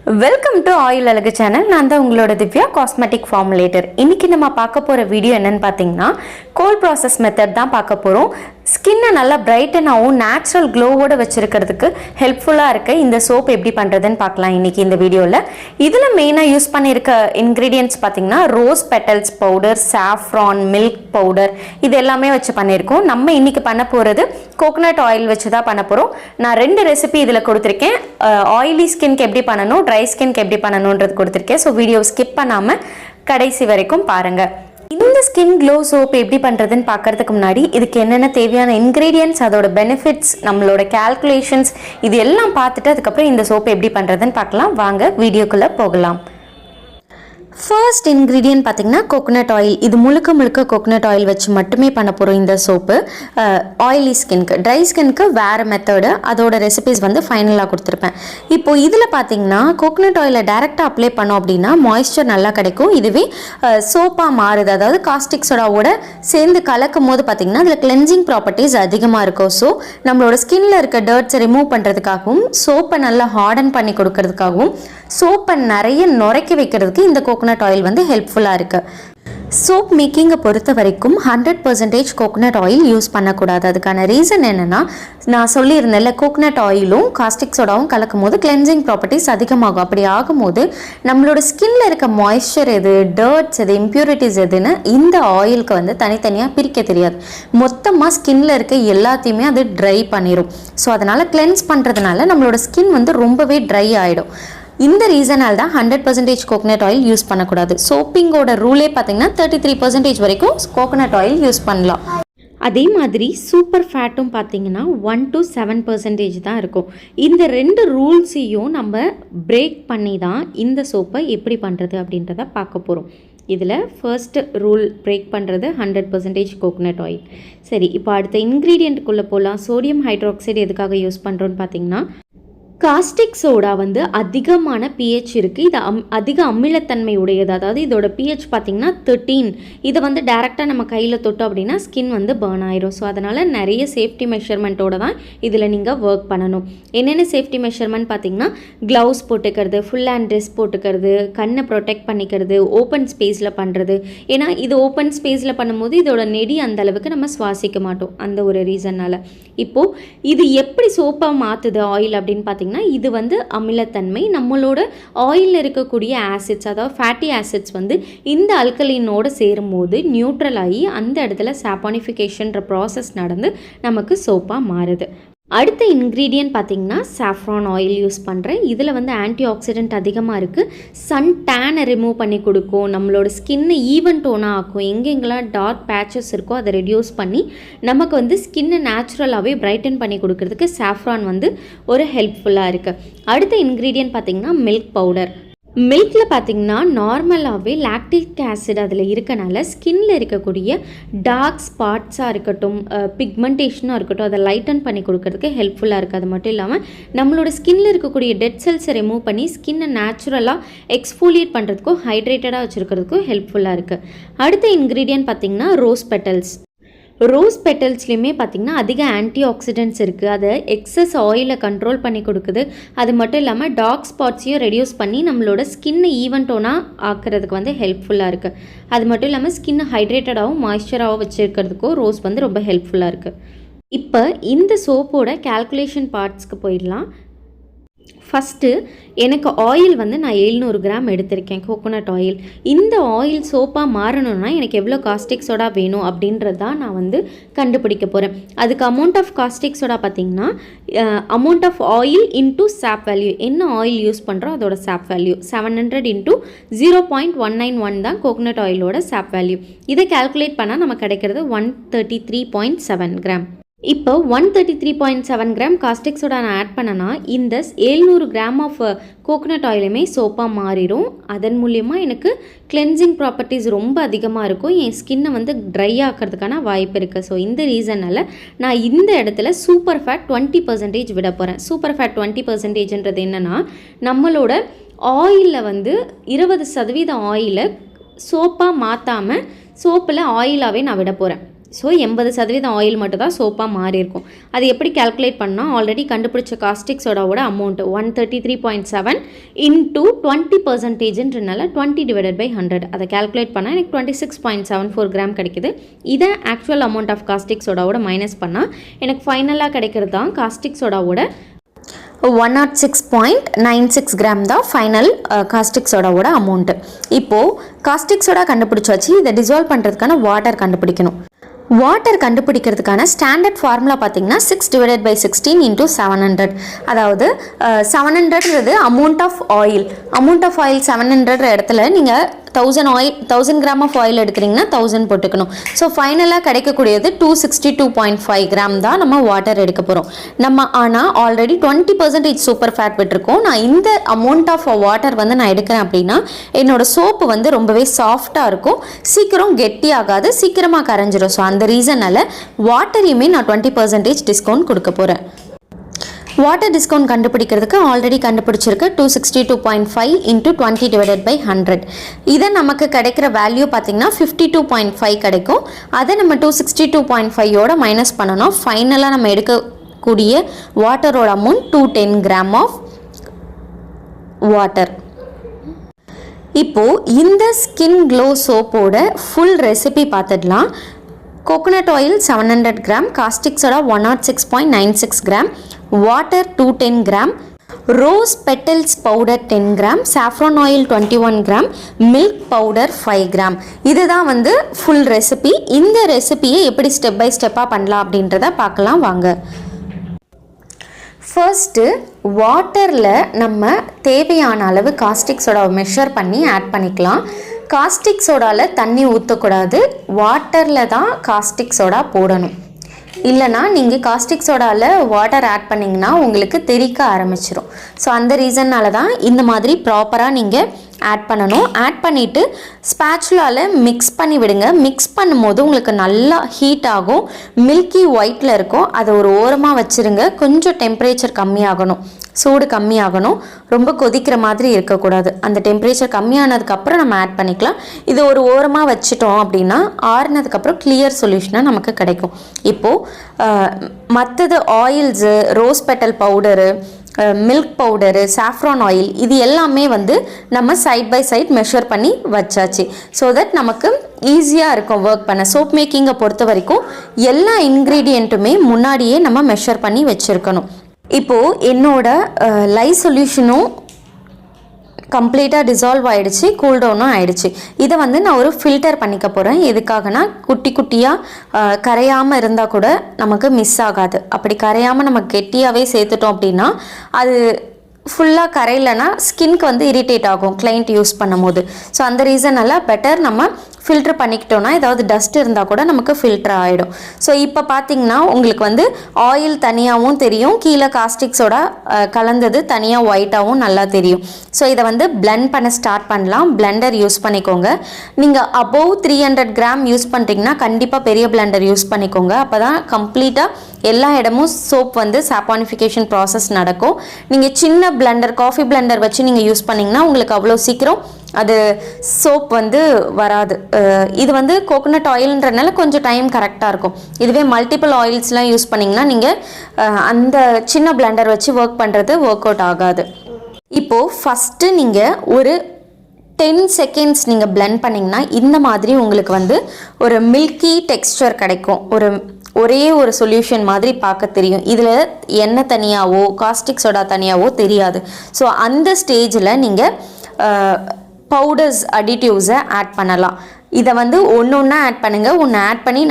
Welcome to oil அழகு channel. நான் தான் உங்களோட திவ்யா, காஸ்மெட்டிக் ஃபார்முலேட்டர். இன்றைக்கி நம்ம பார்க்க போகிற வீடியோ என்னென்னு பார்த்தீங்கன்னா, கோல்ட் ப்ராசஸ் மெத்தட் தான் பார்க்க போகிறோம். ஸ்கின்னை நல்லா பிரைட்டனாகவும் நேச்சுரல் க்ளோவோடு வச்சுருக்கிறதுக்கு ஹெல்ப்ஃபுல்லாக இருக்குது இந்த சோப் எப்படி பண்ணுறதுன்னு பார்க்கலாம் இன்றைக்கி இந்த வீடியோவில். இதில் மெயினாக யூஸ் பண்ணியிருக்க இன்க்ரீடியன்ட்ஸ் பார்த்திங்கன்னா rose petals powder, saffron, milk powder, இது எல்லாமே வச்சு பண்ணியிருக்கோம். நம்ம இன்றைக்கி பண்ண போகிறது கோகோனட் ஆயில் வச்சு தான் பண்ண போகிறோம். நான் 2 ரெசிபி இதில் கொடுத்துருக்கேன். ஆயிலி ஸ்கின்க்கு எப்படி பண்ணணும், ட்ரை ஸ்கின்க்கு எப்படி பண்ணணுன்றது கொடுத்துருக்கேன். ஸோ வீடியோ ஸ்கிப் பண்ணாமல் கடைசி வரைக்கும் பாருங்கள். இந்த ஸ்கின் க்ளோ சோப் எப்படி பண்ணுறதுன்னு பார்க்கறதுக்கு முன்னாடி இதுக்கு என்னென்ன தேவையான இன்க்ரீடியன்ட்ஸ், அதோட பெனிஃபிட்ஸ், நம்மளோட கேல்குலேஷன்ஸ் இது எல்லாம் பார்த்துட்டு அதுக்கப்புறம் இந்த சோப் எப்படி பண்ணுறதுன்னு பார்க்கலாம். வாங்க வீடியோக்குள்ளே போகலாம். ஃபர்ஸ்ட் இன்க்ரீடியன்ட் பார்த்திங்கன்னா கோகோனட் ஆயில். இது முழுக்க கோகோனட் ஆயில் வச்சு மட்டுமே பண்ண போகிறோம் இந்த சோப்பு. ஆயிலி ஸ்கின்க்கு, ட்ரை ஸ்கின்க்கு வேறு மெத்தடு, அதோட ரெசிபிஸ் வந்து ஃபைனலாக கொடுத்துருப்பேன். இப்போது இதில் பார்த்திங்கன்னா கோகோனட் ஆயிலை டேரெக்டாக அப்ளை பண்ணோம் அப்படின்னா மாய்ஸ்சர் நல்லா கிடைக்கும். இதுவே சோப்பாக மாறுது, அதாவது காஸ்டிக் சோடாவோட சேர்ந்து கலக்கும் போது பார்த்திங்கன்னா அதில் கிளென்சிங் ப்ராப்பர்ட்டிஸ் அதிகமாக இருக்கும். ஸோ நம்மளோட ஸ்கின்னில் இருக்க டர்ட்ஸை ரிமூவ் பண்ணுறதுக்காகவும், சோப்பை நல்லா ஹார்டன் பண்ணி கொடுக்கறதுக்காகவும், சோப்பை நிறைய நுரைக்க வைக்கிறதுக்கு இந்த கோகோனட் ஆயில் வந்து ஹெல்ப்ஃபுல்லாக இருக்குது. சோப் மேக்கிங்கை பொறுத்த வரைக்கும் 100% கோகோனட் ஆயில் யூஸ் பண்ணக்கூடாது. அதுக்கான ரீசன் என்னென்னா, நான் சொல்லியிருந்தேன்ல, கோகோனட் ஆயிலும் காஸ்டிக் சோடாவும் கலக்கும் போது கிளென்சிங் ப்ராப்பர்ட்டிஸ் அதிகமாகும். அப்படி ஆகும்போது நம்மளோட ஸ்கின்ல இருக்க மாய்ஸ்சர் எது, டர்ட்ஸ் எது, இம்ப்யூரிட்டிஸ் எதுன்னு இந்த ஆயிலுக்கு வந்து தனித்தனியாக பிரிக்க தெரியாது. மொத்தமாக ஸ்கின்ல இருக்க எல்லாத்தையுமே அது ட்ரை பண்ணிடும். ஸோ அதனால் கிளென்ஸ் பண்ணுறதுனால நம்மளோட ஸ்கின் வந்து ரொம்பவே ட்ரை ஆகிடும். இந்த ரீசனால் தான் 100% கோகோனட் ஆயில் யூஸ் பண்ணக்கூடாது. சோப்பிங்கோட ரூலே பார்த்தீங்கன்னா 33% வரைக்கும் கோகோனட் ஆயில் யூஸ் பண்ணலாம். அதே மாதிரி சூப்பர் ஃபேட்டும் பார்த்தீங்கன்னா 1 to 7% தான் இருக்கும். இந்த 2 ரூல்ஸையும் நம்ம பிரேக் பண்ணி தான் இந்த சோப்பை எப்படி பண்ணுறது அப்படின்றத பார்க்க போகிறோம். இதில் ஃபர்ஸ்ட் ரூல் பிரேக் பண்ணுறது 100% கோகோனட் ஆயில். சரி, இப்போ அடுத்த இன்க்ரீடியண்ட்டுக்குள்ளே போகலாம். சோடியம் ஹைட்ராக்சைடு எதுக்காக யூஸ் பண்ணுறோன்னு பார்த்தீங்கன்னா, காஸ்டிக் சோடா வந்து அதிகமான pH இருக்குது. இது அதிக அமிலத்தன்மை உடையது. அதாவது இதோட pH பார்த்திங்கன்னா 13. இதை வந்து டேரெக்டாக நம்ம கையில் தொட்டோம் அப்படின்னா ஸ்கின் வந்து பர்ன் ஆயிரும். ஸோ அதனால் நிறைய சேஃப்டி மெஷர்மெண்ட்டோடு தான் இதில் நீங்கள் ஒர்க் பண்ணணும். என்னென்ன சேஃப்டி மெஷர்மெண்ட் பார்த்திங்கன்னா, க்ளவுஸ் போட்டுக்கிறது, ஃபுல் ஹேண்ட் ட்ரெஸ் போட்டுக்கிறது, கண்ணை ப்ரொடெக்ட் பண்ணிக்கிறது, ஓப்பன் ஸ்பேஸில் பண்ணுறது. ஏன்னா இது ஓப்பன் ஸ்பேஸில் பண்ணும்போது இதோட நெடி அந்த அளவுக்கு நம்ம சுவாசிக்க மாட்டோம், அந்த ஒரு ரீசன்னால். இப்போது இது எப்படி சோப்பாக மாற்றுது ஆயில் அப்படின்னு பார்த்திங்கன்னா, இது வந்து அமிலத்தன்மை. நம்மளோட ஆயிலில் இருக்கக்கூடிய ஆசிட்ஸ், அதாவது ஃபேட்டி ஆசிட்ஸ் வந்து இந்த அல்கலினோடு சேரும்போது நியூட்ரல் ஆகி அந்த இடத்துல சாப்பானிஃபிகேஷன்ற ப்ராசஸ் நடந்து நமக்கு சோப்பாக மாறுது. அடுத்த இன்க்ரீடியன்ட் பார்த்திங்கன்னா சாஃப்ரான் ஆயில் யூஸ் பண்ணுறேன். இதில் வந்து ஆன்டி ஆக்சிடென்ட் அதிகமாக இருக்குது. சன் டேனை ரிமூவ் பண்ணி கொடுக்கும், நம்மளோட ஸ்கின்னை ஈவன் டோனாக ஆக்கும். எங்கெங்கெல்லாம் டார்க் பேச்சஸ் இருக்கோ அதை ரெடியூஸ் பண்ணி நமக்கு வந்து ஸ்கின்னை நேச்சுரலாகவே பிரைட்டன் பண்ணி கொடுக்கறதுக்கு சாஃப்ரான் வந்து ஒரு ஹெல்ப்ஃபுல்லாக இருக்குது. அடுத்த இன்க்ரீடியன்ட் பார்த்திங்கன்னா மில்க் பவுடர். மில்கில் பார்த்திங்கன்னா நார்மலாகவே லாக்டிக் ஆசிட் அதில் இருக்கனால ஸ்கின்னில் இருக்கக்கூடிய டார்க் ஸ்பாட்ஸாக இருக்கட்டும், பிக்மெண்டேஷனாக இருக்கட்டும், அதை லைட்டன் பண்ணி கொடுக்கறதுக்கு ஹெல்ப்ஃபுல்லாக இருக்குது. அது மட்டும் இல்லாமல் நம்மளோட ஸ்கின்னில் இருக்கக்கூடிய டெட் செல்ஸை ரிமூவ் பண்ணி ஸ்கின்னை நேச்சுரலாக எக்ஸ்ஃபோலியேட் பண்ணுறதுக்கும் ஹைட்ரேட்டடாக வச்சுருக்கிறதுக்கும் ஹெல்ப்ஃபுல்லாக இருக்குது. அடுத்த இன்க்ரீடியன்ட் பார்த்திங்கன்னா ரோஸ் பெட்டல்ஸ். ரோஸ் பெட்டல்ஸ்லேயுமே பார்த்திங்கன்னா அதிக ஆன்டி ஆக்சிடென்ட்ஸ் இருக்குது. அதை எக்ஸஸ் ஆயிலை கண்ட்ரோல் பண்ணி கொடுக்குது. அது மட்டும் இல்லாமல் டார்க் ஸ்பாட்ஸையும் ரெடியூஸ் பண்ணி நம்மளோட ஸ்கின்னை ஈவன் டோனாக ஆக்கிறதுக்கு வந்து ஹெல்ப்ஃபுல்லாக இருக்குது. அது மட்டும் இல்லாமல் ஸ்கின்னை ஹைட்ரேட்டடாகவும் மாய்ஸ்சராகவும் வச்சுருக்கிறதுக்கும் ரோஸ் வந்து ரொம்ப ஹெல்ப்ஃபுல்லாக இருக்குது. இப்போ இந்த சோப்போட கேல்குலேஷன் பார்ட்ஸ்க்கு போயிடலாம். ஃபஸ்ட்டு எனக்கு ஆயில் வந்து நான் 700 கிராம் எடுத்திருக்கேன், கோகோனட் ஆயில். இந்த ஆயில் சோப்பாக மாறணும்னா எனக்கு எவ்வளோ காஸ்டிக் சோடா வேணும் அப்படின்றதான் நான் வந்து கண்டுபிடிக்க போகிறேன். அதுக்கு அமௌண்ட் ஆஃப் காஸ்டிக் சோடா பார்த்திங்கன்னா அமௌண்ட் ஆஃப் ஆயில் இன்டூ சாப் வேல்யூ, என்ன ஆயில் யூஸ் பண்ணுறோம் அதோட சாப் வேல்யூ 700 இன்டூ 0.191 தான் கோகோனட் ஆயிலோட சாப் வேல்யூ. இதை கால்குலேட் பண்ணால் நமக்கு கிடைக்கிறது 133.7 கிராம். இப்போ 133.7 கிராம் காஸ்டிக் சோடா நான் ஆட் பண்ணனா இந்த 700 கிராம் ஆஃப் கோகோனட் ஆயிலுமே சோப்பாக மாறிடும். அதன் மூலியமாக எனக்கு கிளென்சிங் ப்ராப்பர்ட்டிஸ் ரொம்ப அதிகமாக இருக்கும். என் ஸ்கின்னை வந்து ட்ரை ஆக்கிறதுக்கான வாய்ப்பு இருக்குது. ஸோ இந்த ரீசனால் நான் இந்த இடத்துல சூப்பர் ஃபேட் 20% விட போகிறேன். சூப்பர் ஃபேட் 20%ன்றது என்னென்னா, நம்மளோட ஆயிலில் வந்து 20% ஆயிலை சோப்பாக மாற்றாமல் சோப்பில் ஆயிலாகவே நான் விட போகிறேன். ஸோ 80% ஆயில் மட்டும் தான் சோப்பாக மாறி இருக்கும். அது எப்படி கால்குலேட் பண்ணால் ஆல்ரெடி கண்டுபிடிச்ச காஸ்டிக் சோடாவோட அமௌண்ட் 133.7 இன்டூ 20%ன்றனால 20/100 அதை கால்குலேட் பண்ணால் எனக்கு 26.74 கிராம் கிடைக்குது. இதை ஆக்சுவல் அமௌண்ட் ஆஃப் காஸ்டிக் சோடாவோட மைனஸ் பண்ணால் எனக்கு ஃபைனலாக கிடைக்கிறது தான் காஸ்டிக் சோடாவோட 106.96 கிராம் தான் ஃபைனல் காஸ்டிக் சோடாவோட அமௌண்ட்டு. இப்போது காஸ்டிக் சோடா கண்டுபிடிச்சாச்சு. இதை டிசால்வ் பண்ணுறதுக்கான வாட்டர் கண்டுபிடிக்கணும். வாட்டர் கண்டுபிடிக்கிறதுக்கான ஸ்டாண்டர்ட் ஃபார்முலா பார்த்தீங்கன்னா 6/16 இன்டூ 700. அதாவது 700ன்றது amount of oil. Amount of oil 700 இடத்துல நீங்கள் 1000 கிராம் ஆஃப் ஆயில் எடுக்கிறீங்கன்னா 1000 போட்டுக்கணும். ஸோ ஃபைனலாக கிடைக்கக்கூடியது 262.5 கிராம் தான் நம்ம வாட்டர் எடுக்க போகிறோம். நம்ம ஆனால் ஆல்ரெடி 20% சூப்பர் ஃபேட் விட்டுருக்கோம். நான் இந்த அமௌண்ட் ஆஃப் வாட்டர் வந்து நான் எடுக்கிறேன் அப்படின்னா என்னோட சோப்பு வந்து ரொம்பவே சாஃப்டாக இருக்கும், சீக்கிரம் கெட்டி ஆகாது, சீக்கிரமாக கரைஞ்சிரும். ஸோ அந்த ரீசனால் வாட்டரையுமே நான் 20% டிஸ்கவுண்ட் கொடுக்க போகிறேன். வாட்டர் டிஸ்கவுண்ட் கண்டுபிடிக்கிறதுக்கு ஆல்ரெடி கண்டுபிடிச்சிருக்கு 262.5 இன்டூ 20/100. இதை நமக்கு கிடைக்கிற வேல்யூ பார்த்தீங்கன்னா 52.5 கிடைக்கும். அதை நம்ம 262.5யோட மைனஸ் பண்ணணும். ஃபைனலாக நம்ம எடுக்கக்கூடிய வாட்டரோட அமௌண்ட் 210 கிராம் ஆஃப் வாட்டர். இப்போது இந்த ஸ்கின் க்ளோ சோப்போட ஃபுல் ரெசிபி பார்த்துடலாம். Coconut oil 700 gram, caustic soda 106.96 gram, water 210 gram, rose petals powder 10 gram, saffron oil 21 gram, milk powder 5 gram. இதுதான் வந்து ஃபுல் ரெசிபி. இந்த ரெசிபியை எப்படி ஸ்டெப் பை ஸ்டெப்பாக பண்ணலாம் அப்படின்றத பார்க்கலாம் வாங்க. ஃபர்ஸ்ட்டு வாட்டரில் நம்ம தேவையான அளவு காஸ்டிக் சோடாவை மெஷர் பண்ணி ஆட் பண்ணிக்கலாம். காஸ்டிக் சோடாவில் தண்ணி ஊற்றக்கூடாது, வாட்டரில் தான் காஸ்டிக் சோடா போடணும். இல்லைனா நீங்கள் காஸ்டிக் சோடாவில் வாட்டர் ஆட் பண்ணிங்கன்னா உங்களுக்கு தெறிக்க ஆரம்பிச்சிடும். ஸோ அந்த ரீசன்னால தான் இந்த மாதிரி ப்ராப்பராக நீங்கள் ஆட் பண்ணணும். ஆட் பண்ணிவிட்டு ஸ்பேச்சுலாவில் மிக்ஸ் பண்ணி விடுங்க. மிக்ஸ் பண்ணும்போது உங்களுக்கு நல்லா ஹீட் ஆகும், மில்கி ஒயிட்டில் இருக்கும். அதை ஒரு ஓரமாக வச்சுருங்க. கொஞ்சம் டெம்பரேச்சர் கம்மியாகணும், சூடு கம்மியாகணும், ரொம்ப கொதிக்கிற மாதிரி இருக்கக்கூடாது. அந்த டெம்பரேச்சர் கம்மியானதுக்கப்புறம் நம்ம ஆட் பண்ணிக்கலாம். இது ஒரு ஓரமாக வச்சிட்டோம் அப்படின்னா ஆறுனதுக்கப்புறம் கிளியர் சொல்யூஷனாக நமக்கு கிடைக்கும். இப்போது மற்றது oils, rose petal powder, milk powder, saffron oil, இது எல்லாமே வந்து நம்ம சைட் பை சைட் மெஷர் பண்ணி வச்சாச்சு. ஸோ தட் நமக்கு ஈஸியாக இருக்கும் ஒர்க் பண்ண. சோப் மேக்கிங்கை பொறுத்த வரைக்கும் எல்லா இன்க்ரீடியண்ட்டுமே முன்னாடியே நம்ம மெஷர் பண்ணி வச்சுருக்கணும். இப்போது என்னோட லை சொல்யூஷனும் கம்ப்ளீட்டாக டிசால்வ் ஆகிடுச்சு, கூல்டவுனும் ஆகிடுச்சு. இதை வந்து நான் ஒரு ஃபில்டர் பண்ணிக்க போகிறேன். எதுக்காகனா குட்டி குட்டியாக கரையாமல் இருந்தால் கூட நமக்கு மிஸ் ஆகாது. அப்படி கரையாமல் நம்ம கெட்டியாகவே சேர்த்துட்டோம் அப்படின்னா அது ஃபுல்லாக கரையிலனா ஸ்கின்க்கு வந்து இரிட்டேட் ஆகும் கிளைண்ட் யூஸ் பண்ணும் போது. ஸோ அந்த ரீசனால பெட்டர் நம்ம ஃபில்ட்ரு பண்ணிக்கிட்டோன்னா ஏதாவது டஸ்ட் இருந்தால் கூட நமக்கு ஃபில்டர் ஆகிடும். ஸோ இப்போ பார்த்தீங்கன்னா உங்களுக்கு வந்து ஆயில் தனியாகவும் தெரியும், கீழே காஸ்டிக் சோடா கலந்தது தனியாக ஒயிட்டாகவும் நல்லா தெரியும். ஸோ இதை வந்து பிளெண்ட் பண்ண ஸ்டார்ட் பண்ணலாம். பிளெண்டர் யூஸ் பண்ணிக்கோங்க. நீங்கள் அபோவ் 300 கிராம் யூஸ் பண்ணுறீங்கன்னா கண்டிப்பாக பெரிய பிளெண்டர் யூஸ் பண்ணிக்கோங்க. அப்போ தான் கம்ப்ளீட்டாக எல்லா இடமும் சோப் வந்து சாப்பானிஃபிகேஷன் ப்ராசஸ் நடக்கும். நீங்கள் சின்ன பிளெண்டர், காஃபி பிளெண்டர் வச்சு நீங்கள் யூஸ் பண்ணிங்கன்னா உங்களுக்கு அவ்வளோ சீக்கிரம் அது சோப் வந்து வராது. இது வந்து கோகோனட் ஆயில்ன்றனால கொஞ்சம் டைம் கரெக்டாக இருக்கும். இதுவே மல்டிபிள் ஆயில்ஸ்லாம் யூஸ் பண்ணிங்கன்னா நீங்கள் அந்த சின்ன பிளெண்டர் வச்சு ஒர்க் பண்ணுறது ஒர்க் அவுட் ஆகாது. இப்போது ஃபஸ்ட்டு நீங்கள் ஒரு 10 செகண்ட்ஸ் நீங்கள் பிளெண்ட் பண்ணிங்கன்னா இந்த மாதிரி உங்களுக்கு வந்து ஒரு மில்கி டெக்ஸ்சர் கிடைக்கும். ஒரே ஒரு சொல்யூஷன் மாதிரி பார்க்க தெரியும். இதில் எண்ணெய் தனியாவோ காஸ்டிக் சோடா தனியாவோ தெரியாது. ஸோ அந்த ஸ்டேஜில் நீங்கள் பவுடர்ஸ், அடிட்டிவ்ஸை ஆட் பண்ணலாம். இதை வந்து ஒன்று ஒன்றா ஆட் பண்ணுங்கள். ஒன்று ஆட் பண்ணி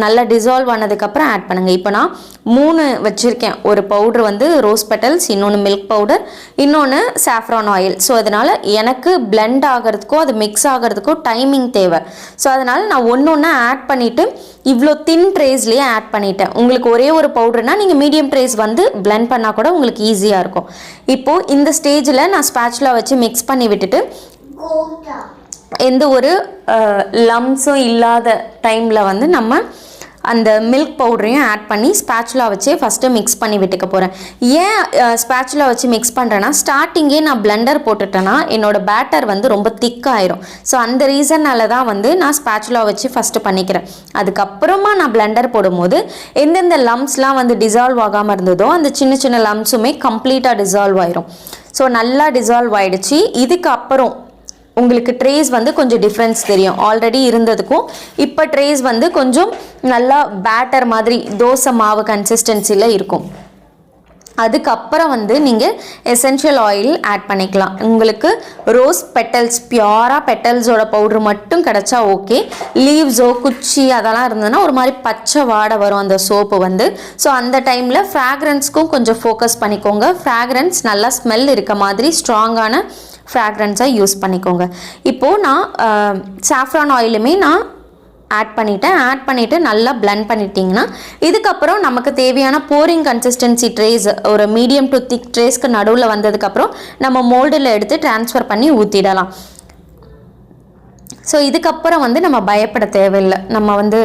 நல்லா டிசால்வ் ஆனதுக்கப்புறம் ஆட் பண்ணுங்கள். இப்போ நான் 3 வச்சுருக்கேன். ஒரு பவுட்ரு வந்து ரோஸ் பெட்டல்ஸ், இன்னொன்று மில்க் பவுடர், இன்னொன்று சாஃப்ரான் ஆயில். ஸோ அதனால் எனக்கு பிளெண்ட் ஆகிறதுக்கோ அது மிக்ஸ் ஆகிறதுக்கோ டைமிங் தேவை. ஸோ அதனால் நான் ஒன்று ஒன்றா ஆட் பண்ணிவிட்டு இவ்வளோ தின் ட்ரேஸ்லேயே ஆட் பண்ணிட்டேன். உங்களுக்கு ஒரே ஒரு பவுடர்னால் நீங்கள் மீடியம் ட்ரேஸ் வந்து பிளெண்ட் பண்ணால் கூட உங்களுக்கு ஈஸியாக இருக்கும். இப்போது இந்த ஸ்டேஜில் நான் ஸ்பேச்சுலா வச்சு மிக்ஸ் பண்ணி விட்டுட்டு எந்த ஒரு லம்ஸும் இல்லாத டைமில் வந்து நம்ம அந்த மில்க் பவுடரையும் ஆட் பண்ணி ஸ்பேச்சுலா வச்சு ஃபஸ்ட்டு மிக்ஸ் பண்ணி விட்டுக்க போகிறேன். ஏன் ஸ்பேச்சுலா வச்சு மிக்ஸ் பண்ணுறேன்னா, ஸ்டார்டிங்கே நான் பிளெண்டர் போட்டுட்டேன்னா என்னோடய பேட்டர் வந்து ரொம்ப திக்காயிரும். ஸோ அந்த ரீசன்னால தான் வந்து நான் ஸ்பேச்சுலா வச்சு ஃபஸ்ட்டு பண்ணிக்கிறேன். அதுக்கப்புறமா நான் பிளெண்டர் போடும்போது எந்தெந்த லம்ஸ்லாம் வந்து டிசால்வ் ஆகாமல் இருந்ததோ அந்த சின்ன சின்ன லம்ஸுமே கம்ப்ளீட்டாக டிசால்வ் ஆயிரும். ஸோ நல்லா டிசால்வ் ஆகிடுச்சு. இதுக்கப்புறம் உங்களுக்கு ட்ரேஸ் வந்து கொஞ்சம் டிஃப்ரென்ஸ் தெரியும். ஆல்ரெடி இருந்ததுக்கும் இப்போ ட்ரேஸ் வந்து கொஞ்சம் நல்லா பேட்டர் மாதிரி தோசை மாவு கன்சிஸ்டன்சியில் இருக்கும். அதுக்கப்புறம் வந்து நீங்கள் எசென்ஷியல் ஆயில் ஆட் பண்ணிக்கலாம். உங்களுக்கு ரோஸ் பெட்டல்ஸ், பியூராக பெட்டல்ஸோட பவுட்ரு மட்டும் கிடச்சா ஓகே. லீவ்ஸோ குச்சி அதெல்லாம் இருந்ததுன்னா ஒரு மாதிரி பச்சை வாடை வரும் அந்த சோப்பு வந்து. ஸோ அந்த டைமில் ஃப்ராக்ரன்ஸ்க்கும் கொஞ்சம் ஃபோக்கஸ் பண்ணிக்கோங்க. ஃப்ராக்ரன்ஸ் நல்லா ஸ்மெல் இருக்க மாதிரி ஸ்ட்ராங்கான ஃப்ராக்ரன்ஸாக யூஸ் பண்ணிக்கோங்க. இப்போது நான் சாஃப்ரான் ஆயிலுமே நான் ஆட் பண்ணிவிட்டு நல்லா பிளெண்ட் பண்ணிட்டீங்கன்னா இதுக்கப்புறம் நமக்கு தேவையான போரிங் கன்சிஸ்டன்சி ட்ரேஸ் ஒரு மீடியம் டு திக் ட்ரேஸ்க்கு நடுவில் வந்ததுக்கப்புறம் நம்ம மோல்டில் எடுத்து ட்ரான்ஸ்ஃபர் பண்ணி ஊற்றிடலாம். ஸோ இதுக்கப்புறம் வந்து நம்ம பயப்பட தேவையில்லை. நம்ம வந்து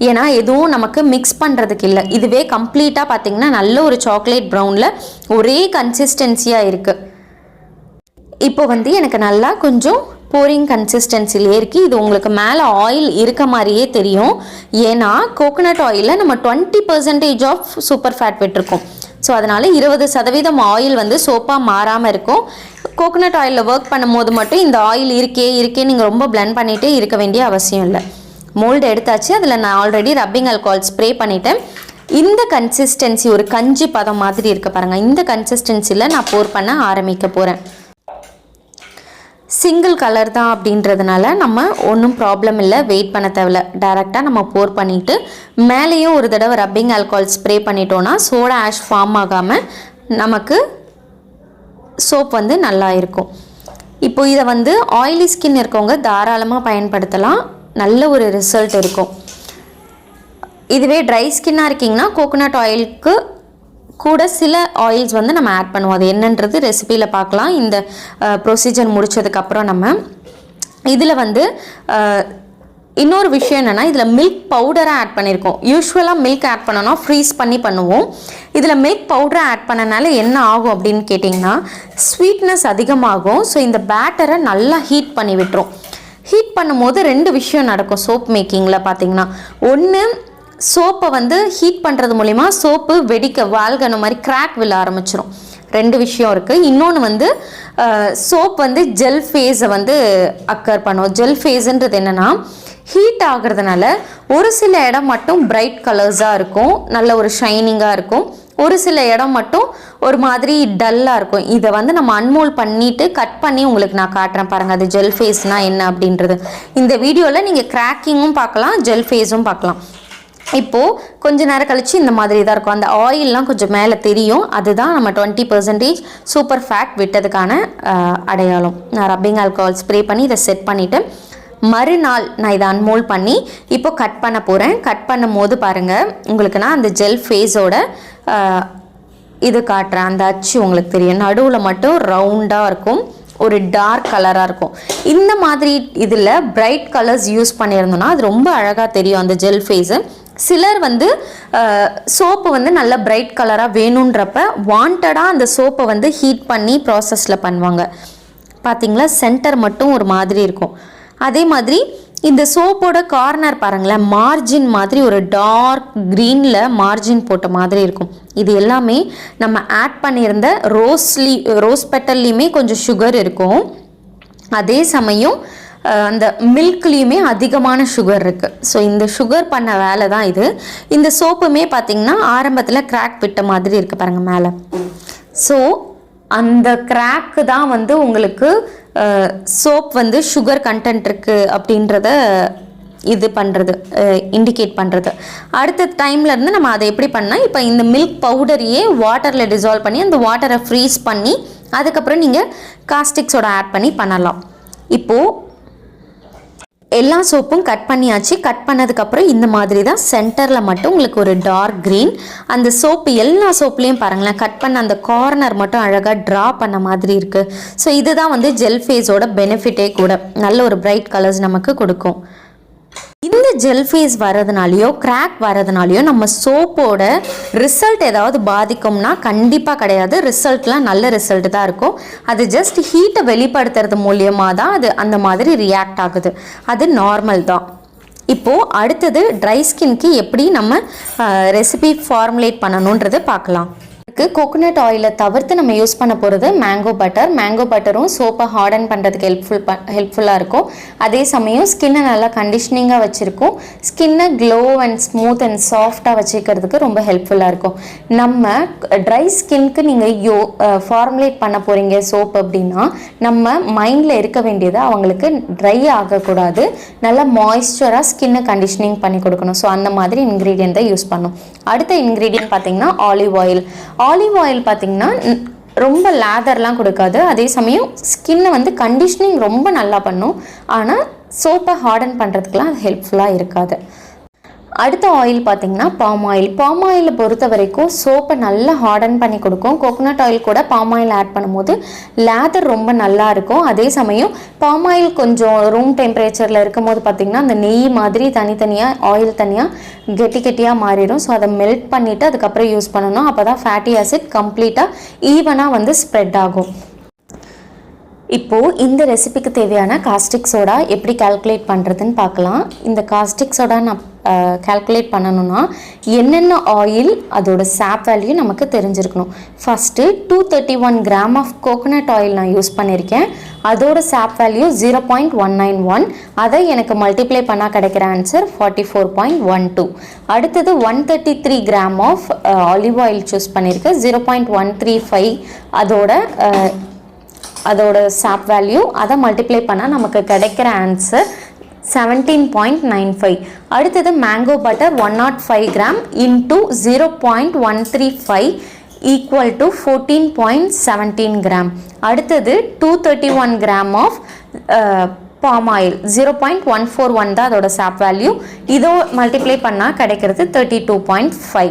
ஏன்னா எதுவும் நமக்கு மிக்ஸ் பண்ணுறதுக்கு இல்லை. இதுவே கம்ப்ளீட்டாக பார்த்திங்கன்னா நல்ல ஒரு சாக்லேட் ப்ரௌனில் ஒரே கன்சிஸ்டன்சியாக இருக்குது. இப்போ வந்து எனக்கு நல்லா கொஞ்சம் போரிங் கன்சிஸ்டன்சிலே இருக்குது. இது உங்களுக்கு மேலே ஆயில் இருக்க மாதிரியே தெரியும். ஏன்னா கோகோனட் ஆயிலில் நம்ம 20% ஆஃப் சூப்பர் ஃபேட் விட்டுருக்கோம். ஸோ அதனால் 20% ஆயில் வந்து சோப்பாக மாறாமல் இருக்கும். கோகோனட் ஆயிலில் ஒர்க் பண்ணும் போது மட்டும் இந்த ஆயில் இருக்கே நீங்கள் ரொம்ப பிளெண்ட் பண்ணிகிட்டே இருக்க வேண்டிய அவசியம் இல்லை. மோல்டு எடுத்தாச்சு. அதில் நான் ஆல்ரெடி ரப்பிங் ஆல்கஹால் ஸ்ப்ரே பண்ணிட்டேன். இந்த கன்சிஸ்டன்சி ஒரு கஞ்சி பதம் மாதிரி இருக்க பாருங்கள். இந்த கன்சிஸ்டன்சியில் நான் போர் பண்ண ஆரம்பிக்க போகிறேன். சிங்கிள் கலர் தான் அப்படின்றதுனால நம்ம ஒன்றும் ப்ராப்ளம் இல்லை, வெயிட் பண்ண தேவையில்ல. டைரெக்டாக நம்ம போர் பண்ணிவிட்டு மேலேயும் ஒரு தடவை ரப்பிங் ஆல்கஹால் ஸ்ப்ரே பண்ணிட்டோன்னா சோடா ஆஷ் ஃபார்ம் ஆகாமல் நமக்கு சோப் வந்து நல்லா இருக்கும். இப்போ இதை வந்து ஆயிலி ஸ்கின் இருக்கவங்க தாராளமாக பயன்படுத்தலாம். நல்ல ஒரு ரிசல்ட் இருக்கும். இதுவே ட்ரை ஸ்கின்னாக இருக்கீங்கன்னா கோகோனட் ஆயிலுக்கு கூட சில ஆயில்ஸ் வந்து நம்ம ஆட் பண்ணுவோம். அது என்னன்றது ரெசிபியில் பார்க்கலாம். இந்த ப்ரொசீஜர் முடித்ததுக்கப்புறம் நம்ம இதில் வந்து இன்னொரு விஷயம் என்னென்னா, இதில் மில்க் பவுடராக ஆட் பண்ணியிருக்கோம். யூஸ்வலாக மில்க் ஆட் பண்ணோன்னா ஃப்ரீஸ் பண்ணி பண்ணுவோம். இதில் மில்க் பவுடரை ஆட் பண்ணனால என்ன ஆகும் அப்படின்னு கேட்டிங்கன்னா, ஸ்வீட்னஸ் அதிகமாகும். ஸோ இந்த பேட்டரை நல்லா ஹீட் பண்ணி விட்டுரும். ஹீட் பண்ணும்போது 2 விஷயம் நடக்கும் சோப் மேக்கிங்கில் பார்த்திங்கன்னா. ஒன்று, சோப்பை வந்து ஹீட் பண்ணுறது மூலிமா சோப்பு வெடிக்க வால்கன மாதிரி கிராக் விழ ஆரம்பிச்சிடும். 2 விஷயம் இருக்குது. இன்னொன்று வந்து சோப் வந்து ஜெல் ஃபேஸை வந்து அக்கர் பண்ணும். ஜெல் ஃபேஸுன்றது என்னென்னா, ஹீட் ஆகிறதுனால ஒரு சில இடம் மட்டும் பிரைட் கலர்ஸாக இருக்கும், நல்ல ஒரு ஷைனிங்காக இருக்கும். ஒரு சில இடம் மட்டும் ஒரு மாதிரி டல்லாக இருக்கும். இதை வந்து நம்ம அன்மோல் பண்ணிவிட்டு கட் பண்ணி உங்களுக்கு நான் காட்டுறேன் பாருங்கள். அது ஜெல் ஃபேஸ்னால் என்ன அப்படின்றது. இந்த வீடியோவில் நீங்கள் கிராக்கிங்கும் பார்க்கலாம், ஜெல் ஃபேஸும் பார்க்கலாம். இப்போது கொஞ்ச நேரம் கழித்து இந்த மாதிரி தான் இருக்கும். அந்த ஆயிலெலாம் கொஞ்சம் மேலே தெரியும். அதுதான் நம்ம 20% சூப்பர் ஃபேட் விட்டதுக்கான அடையாளம். நான் ரப்பிங் ஆல்கஹால் ஸ்ப்ரே பண்ணி இதை செட் பண்ணிவிட்டு மறுநாள் நான் இதை அன்மோல் பண்ணி இப்போ கட் பண்ண போகிறேன். கட் பண்ணும் போது பாருங்கள், உங்களுக்கு நான் அந்த ஜெல் ஃபேஸோட இது காட்டுறேன். அந்த அச்சு உங்களுக்கு தெரியும். நடுவில் மட்டும் ரவுண்டாக இருக்கும், ஒரு டார்க் கலராக இருக்கும். இந்த மாதிரி இதில் பிரைட் கலர்ஸ் யூஸ் பண்ணியிருந்தோன்னா அது ரொம்ப அழகாக தெரியும் அந்த ஜெல் ஃபேஸு. சிலர் வந்து சோப்பு வந்து நல்ல பிரைட் கலராக வேணுன்றப்ப வாண்டடாக அந்த சோப்பை வந்து ஹீட் பண்ணி ப்ராசஸில் பண்ணுவாங்க. பார்த்திங்களா, சென்டர் மட்டும் ஒரு மாதிரி இருக்கும். அதே மாதிரி இந்த சோப்போட கார்னர் பாருங்களேன், மார்ஜின் மாதிரி ஒரு டார்க் க்ரீனில் மார்ஜின் போட்ட மாதிரி இருக்கும். இது எல்லாமே நம்ம ஆட் பண்ணியிருந்த ரோஸ் பெட்டல்லையுமே கொஞ்சம் சுகர் இருக்கும். அதே சமயம் அந்த மில்க்லேயுமே அதிகமான சுகர் இருக்குது. ஸோ இந்த சுகர் பண்ண வேலை தான் இது. இந்த சோப்புமே பார்த்திங்கன்னா ஆரம்பத்தில் கிராக் விட்ட மாதிரி இருக்குது பாருங்கள் மேலே. ஸோ அந்த கிராக்கு தான் வந்து உங்களுக்கு சோப் வந்து சுகர் கண்டென்ட் இருக்குது அப்படின்றத இது பண்ணுறது, இண்டிகேட் பண்ணுறது. அடுத்த டைம்லேருந்து நம்ம அதை எப்படி பண்ணால், இப்போ இந்த மில்க் பவுடரையே வாட்டரில் டிசால்வ் பண்ணி அந்த வாட்டரை ஃப்ரீஸ் பண்ணி அதுக்கப்புறம் நீங்கள் காஸ்டிக்ஸோட ஆட் பண்ணி பண்ணலாம். இப்போது எல்லா சோப்பும் கட் பண்ணியாச்சு. கட் பண்ணதுக்கப்புறம் இந்த மாதிரி தான் சென்டரில் மட்டும் உங்களுக்கு ஒரு டார்க் க்ரீன். அந்த சோப்பு எல்லா சோப்புலேயும் பாருங்களேன், கட் பண்ண அந்த கார்னர் மட்டும் அழகாக ட்ரா பண்ண மாதிரி இருக்குது. ஸோ இதுதான் வந்து ஜெல் ஃபேஸோட பெனிஃபிட்டே கூட. நல்ல ஒரு பிரைட் கலர்ஸ் நமக்கு கொடுக்கும். இந்த ஜெல் ஃபேஸ் வரதுனாலையோ கிராக் வரதுனாலையோ நம்ம சோப்போட ரிசல்ட் ஏதாவது பாதிக்கும்னா கண்டிப்பாக கிடையாது. ரிசல்ட்லாம் நல்ல ரிசல்ட் தான் இருக்கும். அது ஜஸ்ட் ஹீட்டை வெளிப்படுத்துறது மூலியமாக தான் அது அந்த மாதிரி ரியாக்ட் ஆகுது. அது நார்மல் தான். இப்போது அடுத்தது ட்ரை ஸ்கின்க்கு எப்படி நம்ம ரெசிபி ஃபார்முலேட் பண்ணணுன்றது பார்க்கலாம். கோகோனட் ஆயிலை தவிர்த்து நம்ம யூஸ் பண்ண போகிறது மேங்கோ பட்டர். மேங்கோ பட்டரும் சோப்பை ஹார்டன் பண்ணுறதுக்கு ஹெல்ப்ஃபுல்லாக இருக்கும். அதே சமயம் ஸ்கின்னை நல்லா கண்டிஷனிங்காக வச்சுருக்கும். ஸ்கின்னை க்ளோ அண்ட் ஸ்மூத் அண்ட் சாஃப்டாக வச்சுக்கிறதுக்கு ரொம்ப ஹெல்ப்ஃபுல்லாக இருக்கும். நம்ம ட்ரை ஸ்கின்க்கு நீங்கள் ஃபார்முலேட் பண்ண போகிறீங்க சோப் அப்படின்னா நம்ம மைண்டில் இருக்க வேண்டியது அவங்களுக்கு ட்ரை ஆகக்கூடாது, நல்லா மாய்ஸ்சராக ஸ்கின்னை கண்டிஷனிங் பண்ணி கொடுக்கணும். ஸோ அந்த மாதிரி இன்க்ரீடியன்ட் தான் யூஸ் பண்ணணும். அடுத்த இன்க்ரீடியன்ட் பார்த்திங்கன்னா ஆலிவ் ஆயில். ஆலிவ் ஆயில் பார்த்திங்கன்னா ரொம்ப லேதர்லாம் கொடுக்காது. அதே சமயம் ஸ்கின்னை வந்து கண்டிஷனிங் ரொம்ப நல்லா பண்ணும். ஆனால் சோப்பை ஹார்டன் பண்ணுறதுக்குலாம் அது ஹெல்ப்ஃபுல்லாக இருக்காது. அடுத்த ஆயில் பார்த்திங்கன்னா பாம் ஆயில். பாம் ஆயிலை பொறுத்த வரைக்கும் சோப்பை நல்லா ஹார்டன் பண்ணி கொடுக்கும். கோகோனட் ஆயில் கூட பாம் ஆயில் ஆட் பண்ணும்போது லேதர் ரொம்ப நல்லா இருக்கும். அதே சமயம் பாம் ஆயில் கொஞ்சம் ரூம் டெம்பரேச்சரில் இருக்கும் போது பார்த்திங்கன்னா அந்த நெய் மாதிரி தனித்தனியாக ஆயில் தனியாக கெட்டியாக மாறிடும். ஸோ அதை மெல்ட் பண்ணிவிட்டு அதுக்கப்புறம் யூஸ் பண்ணணும். அப்போ தான் ஃபேட்டி ஆசிட் கம்ப்ளீட்டாக ஈவனாக வந்து ஸ்ப்ரெட் ஆகும். இப்போது இந்த ரெசிபிக்கு தேவையான காஸ்டிக் சோடா எப்படி கால்குலேட் பண்ணுறதுன்னு பார்க்கலாம். இந்த காஸ்டிக் சோடா நான் கால்குலேட் பண்ணணும்னா என்னென்ன ஆயில் அதோட சாப் வேல்யூ நமக்கு தெரிஞ்சிருக்கணும். First 231 gram of coconut oil நான் யூஸ் பண்ணியிருக்கேன். அதோட சாப் வேல்யூ 0.191. அதை எனக்கு மல்டிப்ளை பண்ணால் கிடைக்கிற ஆன்சர் 44.12. அடுத்தது 133 gram of olive oil choose பண்ணியிருக்கேன். 0.135 அதோட சாப் வேல்யூ. அதை மல்டிப்ளை பண்ணால் நமக்கு கிடைக்கிற ஆன்சர் 17.95. அடுத்தது mango butter 105 gram into 0.135 equal to 14.17 gram. அடுத்தது 231 கிராம் ஆஃப் பாம் ஆயில் 0.141 தான் அதோட சாப் வேல்யூ. இதோ மல்டிப்ளை பண்ணால் கிடைக்கிறது 32.5.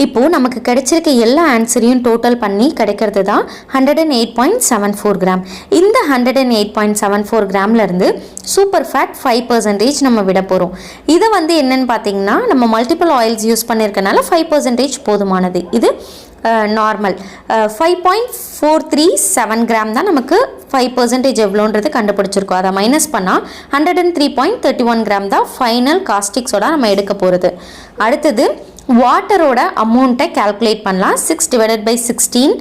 இப்போது நமக்கு கிடைச்சிருக்க எல்லா ஆன்சரையும் டோட்டல் பண்ணி கிடைக்கிறது தான் 108.74 கிராம். இந்த 108.74 கிராம்லேருந்து சூப்பர் ஃபேட் 5% நம்ம விட போகிறோம். இதை வந்து என்னென்னு பார்த்தீங்கன்னா நம்ம மல்டிபிள் ஆயில்ஸ் யூஸ் பண்ணியிருக்கனால 5% போதுமானது. இது நார்மல் 5.437 கிராம் தான் நமக்கு 5% எவ்வளோன்றது கண்டுபிடிச்சிருக்கோம். அதை மைனஸ் பண்ணால் 103.31 கிராம் தான் ஃபைனல் காஸ்டிக் சோடா நம்ம எடுக்க போகிறது. அடுத்தது வாட்டரோட அமௌண்ட்டை கால்குலேட் பண்ணலாம். 6/16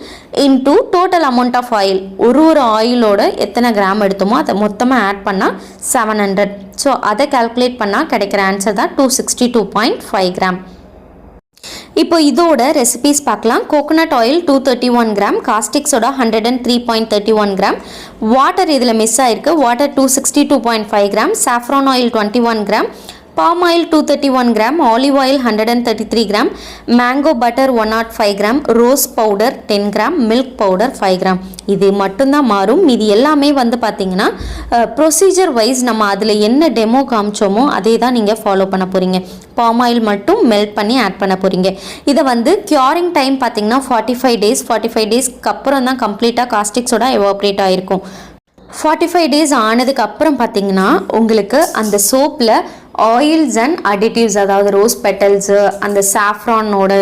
into total amount of oil. ஒரு ஆயிலோட எத்தனை கிராம் எடுத்தோமோ அதை மொத்தமாக ஆட் பண்ணால் 700. ஸோ அதை கால்குலேட் பண்ணால் கிடைக்கிற ஆன்சர் தான் 262.5 கிராம். இப்போ இதோட ரெசிபீஸ் பார்க்கலாம். Coconut oil 231 gram, caustic soda 103.31 gram, water இதில் மிஸ் ஆயிருக்கு. Water 262.5 gram, saffron oil 21 gram, palm oil 231 gram, olive oil 133 gram, mango butter 105 gram, rose powder 10 gram, milk powder 5 gram. இது மட்டும்தான் மாறும். மீதி எல்லாமே வந்து பார்த்தீங்கன்னா ப்ரொசீஜர் வைஸ் நம்ம அதில் என்ன டெமோ காமிச்சோமோ அதே தான் நீங்கள் ஃபாலோ பண்ண போகிறீங்க. பாம் ஆயில் மட்டும் மெல்ட் பண்ணி ஆட் பண்ண போகிறீங்க. இதை வந்து க்யூரிங் டைம் பார்த்தீங்கன்னா 45 டேஸ்க்கு அப்புறம் தான் கம்ப்ளீட்டாக காஸ்டிக் சோடா எவாப்ரேட் ஆகிருக்கும். 45 டேஸ் ஆனதுக்கு அப்புறம் பார்த்தீங்கன்னா உங்களுக்கு அந்த சோப்பில் ஆயில்ஸ் அண்ட் அடிட்டிவ்ஸ், அதாவது ரோஸ் பெட்டல்ஸு, அந்த சாஃப்ரானோட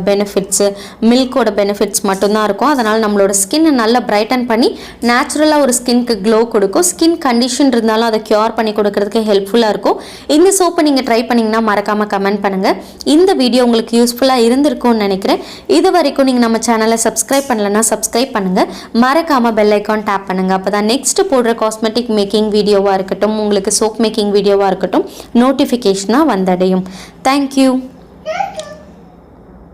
பெனிஃபிட்ஸு, மில்கோட பெனிஃபிட்ஸ் மட்டும்தான் இருக்கும். அதனால் நம்மளோட ஸ்கின்னை நல்லா பிரைட்டன் பண்ணி நேச்சுரலாக ஒரு ஸ்கின்க்கு க்ளோ கொடுக்கும். ஸ்கின் கண்டிஷன் இருந்தாலும் அதை க்யூர் பண்ணி கொடுக்கறதுக்கு ஹெல்ப்ஃபுல்லாக இருக்கும். இந்த சோப்பை நீங்கள் ட்ரை பண்ணிங்கன்னா மறக்காமல் கமெண்ட் பண்ணுங்கள். இந்த வீடியோ உங்களுக்கு யூஸ்ஃபுல்லாக இருந்திருக்கும்னு நினைக்கிறேன். இது வரைக்கும் நீங்கள் நம்ம சேனலை சப்ஸ்கிரைப் பண்ணலைன்னா சப்ஸ்கிரைப் பண்ணுங்கள். மறக்காமல் பெல் ஐக்கான் டேப் பண்ணுங்கள். அப்போ தான் நெக்ஸ்ட்டு போடுற காஸ்மெட்டிக் மேக்கிங் வீடியோவாக இருக்கட்டும், உங்களுக்கு சோப் மேக்கிங் வீடியோவாக இருக்கட்டும், நோட்டிஃபிகேஷனாக வந்தடையும். தேங்க்யூ.